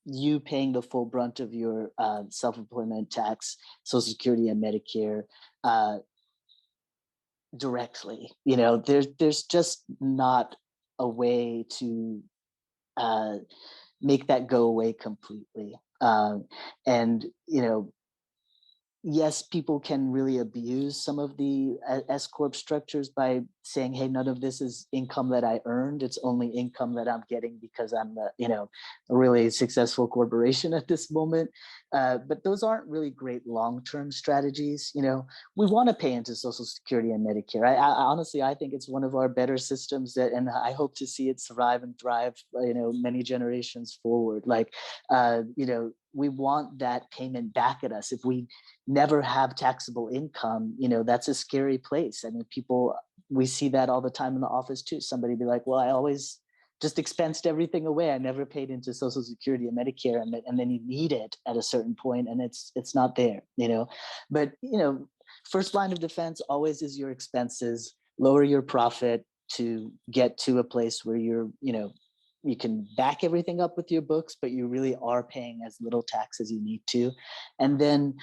[SPEAKER 3] you paying the full brunt of your self-employment tax, Social Security and Medicare directly. There's just not a way to make that go away completely. And yes, people can really abuse some of the S corp structures by saying, "Hey, none of this is income that I earned. It's only income that I'm getting because I'm a really successful corporation at this moment." But those aren't really great long-term strategies. We want to pay into Social Security and Medicare. I honestly, I think it's one of our better systems and I hope to see it survive and thrive. Many generations forward. Like, we want that payment back at us. If we never have taxable income, that's a scary place. I mean, we see that all the time in the office too. Somebody be like, "Well, I always just expensed everything away. I never paid into Social Security and Medicare," and then you need it at a certain point, and it's not there. But first line of defense always is your expenses. Lower your profit to get to a place where you can back everything up with your books, but you really are paying as little tax as you need to. And then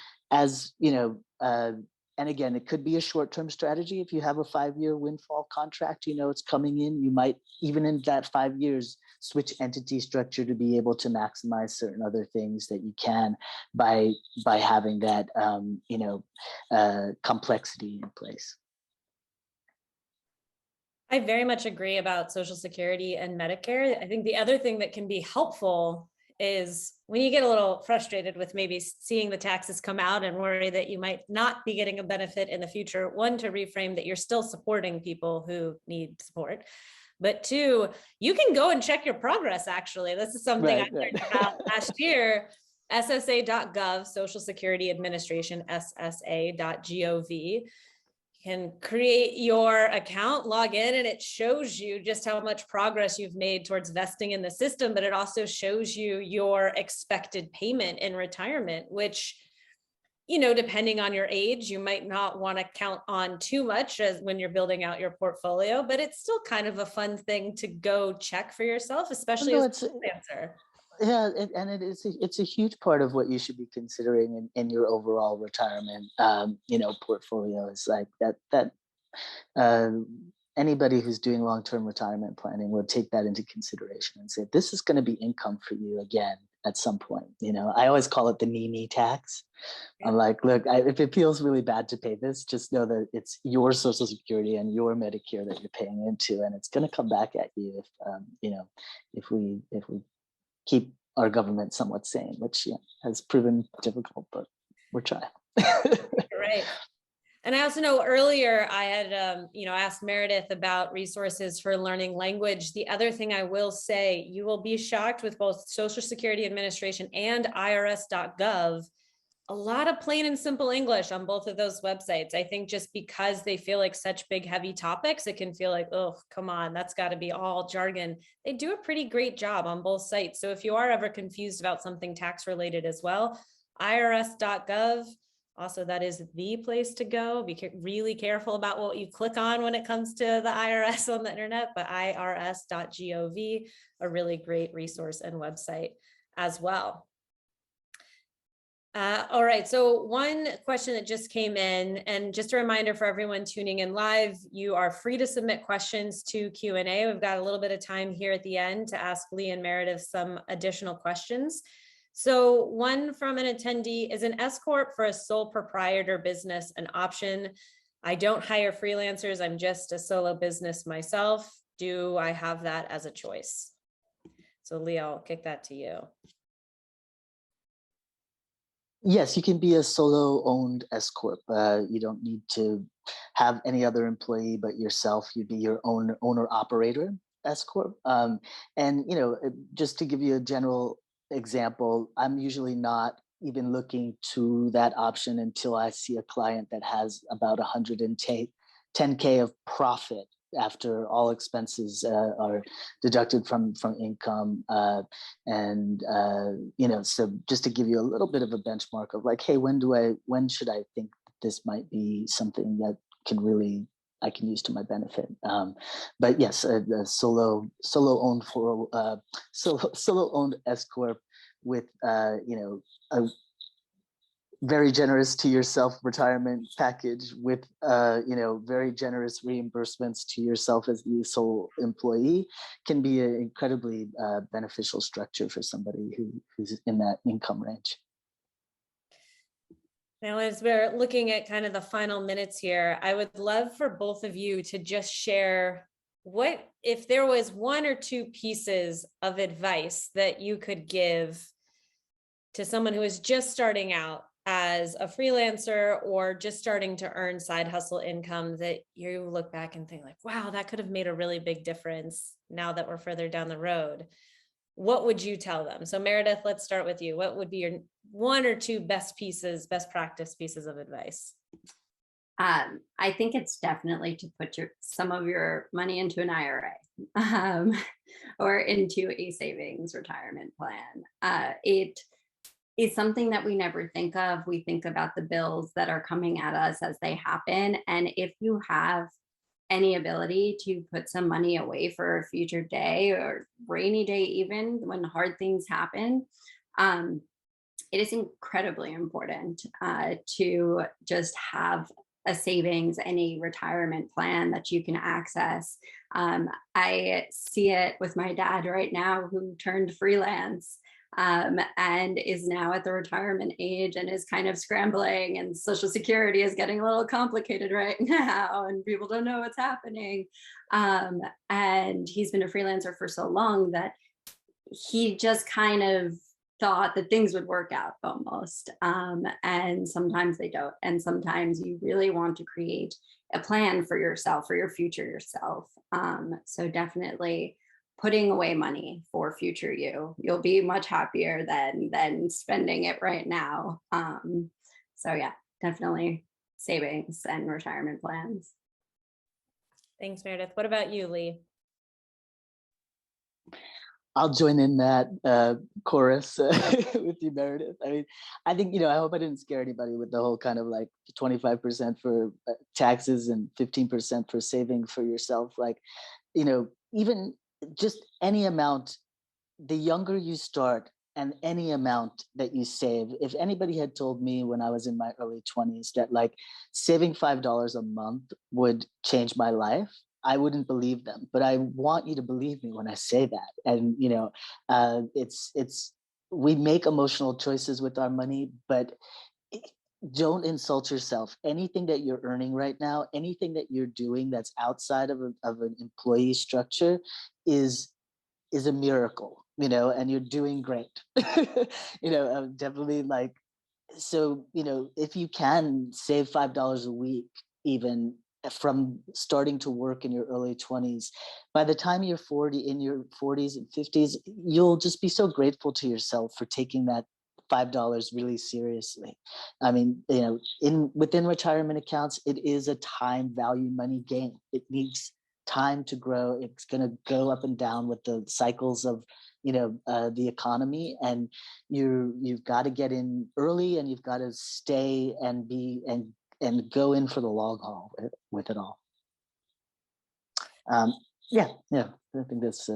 [SPEAKER 3] and again, it could be a short-term strategy. If you have a 5-year windfall contract, it's coming in, you might, even in that 5 years, switch entity structure to be able to maximize certain other things that you can by having that, complexity in place.
[SPEAKER 2] I very much agree about Social Security and Medicare. I think the other thing that can be helpful is when you get a little frustrated with maybe seeing the taxes come out and worry that you might not be getting a benefit in the future, one, to reframe that you're still supporting people who need support. But two, you can go and check your progress, actually. This is something I learned about last year. SSA.gov, Social Security Administration, SSA.gov. Can create your account, log in, and it shows you just how much progress you've made towards vesting in the system, but it also shows you your expected payment in retirement, which, depending on your age, you might not want to count on too much as when you're building out your portfolio, but it's still kind of a fun thing to go check for yourself, especially as a freelancer.
[SPEAKER 3] Yeah, and it's a huge part of what you should be considering in your overall retirement, portfolio. Is like that anybody who's doing long-term retirement planning would take that into consideration and say, this is going to be income for you again at some point. I always call it the me tax. I'm like, look, if it feels really bad to pay this, just know that it's your Social Security and your Medicare that you're paying into, and it's going to come back at you if we keep our government somewhat sane, which has proven difficult, but we're trying.
[SPEAKER 2] Right. And I also know earlier I had, asked Meredith about resources for learning language. The other thing I will say, you will be shocked with both Social Security Administration and IRS.gov, a lot of plain and simple English on both of those websites. I think just because they feel like such big, heavy topics, it can feel like, oh, come on, that's got to be all jargon. They do a pretty great job on both sites. So if you are ever confused about something tax related as well, IRS.gov. Also, that is the place to go. Be really careful about what you click on when it comes to the IRS on the internet, but irs.gov, a really great resource and website as well. All right, so one question that just came in, and just a reminder for everyone tuning in live, you are free to submit questions to Q&A. We've got a little bit of time here at the end to ask Lee and Meredith some additional questions. So one from an attendee: is an S Corp for a sole proprietor business an option? I don't hire freelancers. I'm just a solo business myself. Do I have that as a choice? So Lee, I'll kick that to you.
[SPEAKER 3] Yes, you can be a solo-owned S Corp. You don't need to have any other employee but yourself. You'd be your own owner-operator S Corp. And just to give you a general example, I'm usually not even looking to that option until I see a client that has about 110K of profit after all expenses are deducted from income. So just to give you a little bit of a benchmark of like, hey, when should I think this might be something that I can use to my benefit. But yes, a solo owned S Corp with a very generous to yourself retirement package with very generous reimbursements to yourself as the sole employee can be an incredibly beneficial structure for somebody who's in that income range.
[SPEAKER 2] Now, as we're looking at kind of the final minutes here, I would love for both of you to just share what, if there was one or two pieces of advice that you could give to someone who is just starting out as a freelancer or just starting to earn side hustle income, that you look back and think like, wow, that could have made a really big difference now that we're further down the road. What would you tell them? So Meredith, let's start with you. What would be your one or two best practice pieces of advice?
[SPEAKER 4] I think it's definitely to put some of your money into an IRA or into a savings retirement plan. It is something that we never think of. We think about the bills that are coming at us as they happen. And if you have any ability to put some money away for a future day or rainy day, even when hard things happen, it is incredibly important to just have a savings and a retirement plan that you can access. I see it with my dad right now, who turned freelance and is now at the retirement age and is kind of scrambling, and Social Security is getting a little complicated right now and people don't know what's happening. And he's been a freelancer for so long that he just kind of thought that things would work out almost. And sometimes they don't. And sometimes you really want to create a plan for yourself, for your future yourself. So definitely putting away money for future you'll be much happier than spending it right now. So yeah, definitely savings and retirement plans.
[SPEAKER 2] Thanks, Meredith. What about you, Lee?
[SPEAKER 3] I'll join in that chorus with you, Meredith. I mean, I think, I hope I didn't scare anybody with the whole kind of like 25% for taxes and 15% for saving for yourself. Like, even just any amount, the younger you start and any amount that you save, if anybody had told me when I was in my early 20s that like saving $5 a month would change my life, I wouldn't believe them, but I want you to believe me when I say that. And we make emotional choices with our money, but don't insult yourself. Anything that you're earning right now, anything that you're doing that's outside of an employee structure is a miracle, and you're doing great. Definitely, like, so, if you can save $5 a week, even from starting to work in your early 20s, by the time you're 40, in your 40s and 50s, you'll just be so grateful to yourself for taking that $5 really seriously. I mean, within retirement accounts, it is a time value money game. It needs time to grow. It's going to go up and down with the cycles of the economy, and you've got to get in early, and you've got to stay and and go in for the long haul with it all. Yeah, I think that's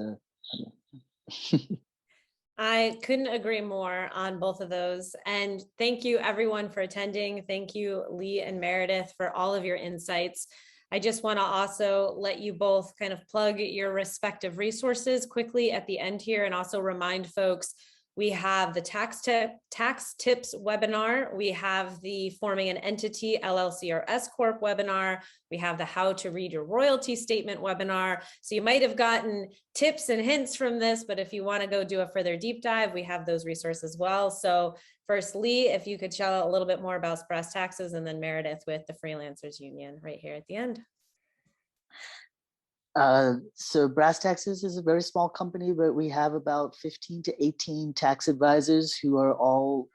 [SPEAKER 2] I couldn't agree more on both of those. And thank you everyone for attending. Thank you, Lee and Meredith, for all of your insights. I just want to also let you both kind of plug your respective resources quickly at the end here, and also remind folks we have the tax tips webinar. We have the forming an entity LLC or S Corp webinar. We have the how to read your royalty statement webinar. So you might have gotten tips and hints from this, but if you want to go do a further deep dive, we have those resources as well. So first, Lee, if you could tell a little bit more about brass taxes, and then Meredith with the Freelancers Union right here at the end.
[SPEAKER 3] So Brass Taxes is a very small company, but we have about 15 to 18 tax advisors who are all,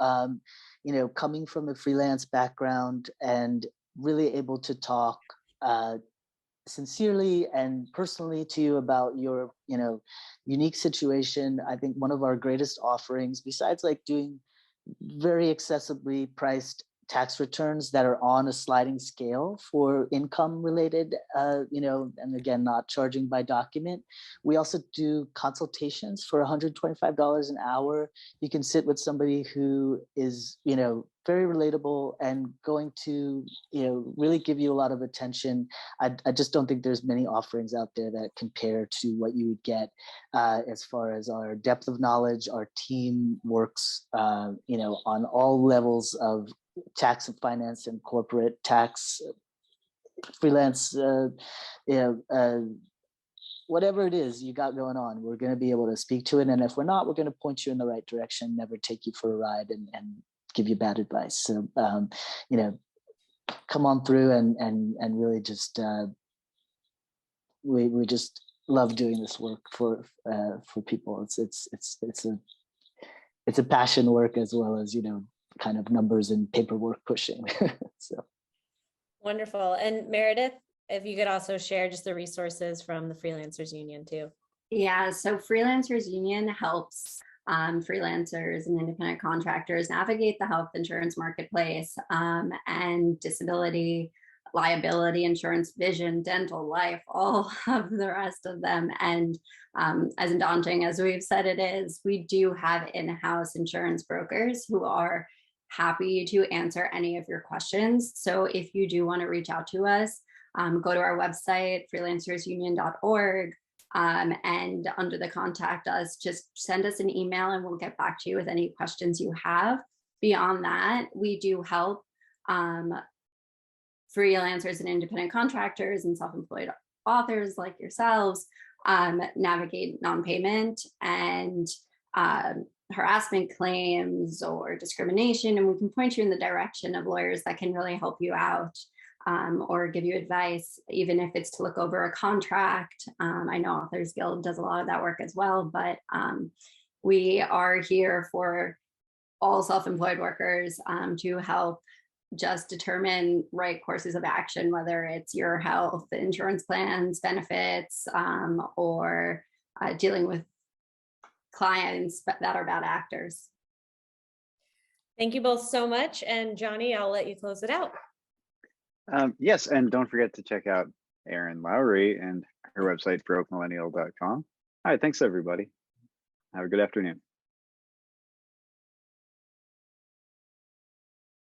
[SPEAKER 3] coming from a freelance background and really able to talk sincerely and personally to you about your, unique situation. I think one of our greatest offerings, besides like doing very accessibly priced tax returns that are on a sliding scale for income related, and again, not charging by document. We also do consultations for $125 an hour. You can sit with somebody who is, very relatable and going to, really give you a lot of attention. I just don't think there's many offerings out there that compare to what you would get as far as our depth of knowledge. Our team works, on all levels of tax and finance and corporate tax, freelance, whatever it is you got going on, we're going to be able to speak to it. And if we're not, we're going to point you in the right direction, never take you for a ride and give you bad advice. So, come on through and really just, we just love doing this work for people. It's a passion work as well as, kind of numbers and paperwork pushing. So
[SPEAKER 2] wonderful. And Meredith, if you could also share just the resources from the Freelancers Union too.
[SPEAKER 4] Yeah, so Freelancers Union helps freelancers and independent contractors navigate the health insurance marketplace, and disability, liability insurance, vision, dental, life, all of the rest of them. And as daunting as we've said it is, we do have in-house insurance brokers who are happy to answer any of your questions. So if you do want to reach out to us, go to our website, freelancersunion.org, and under the contact us, just send us an email and we'll get back to you with any questions you have. Beyond that, we do help freelancers and independent contractors and self-employed authors like yourselves navigate non-payment and harassment claims or discrimination, and we can point you in the direction of lawyers that can really help you out, or give you advice, even if it's to look over a contract. I know Authors Guild does a lot of that work as well, but we are here for all self-employed workers to help just determine right courses of action, whether it's your health insurance plans, benefits, or dealing with clients that are bad actors.
[SPEAKER 2] Thank you both so much. And Johnny, I'll let you close it out.
[SPEAKER 1] Yes, and don't forget to check out Erin Lowry and her website, brokemillennial.com. All right, thanks everybody. Have a good afternoon.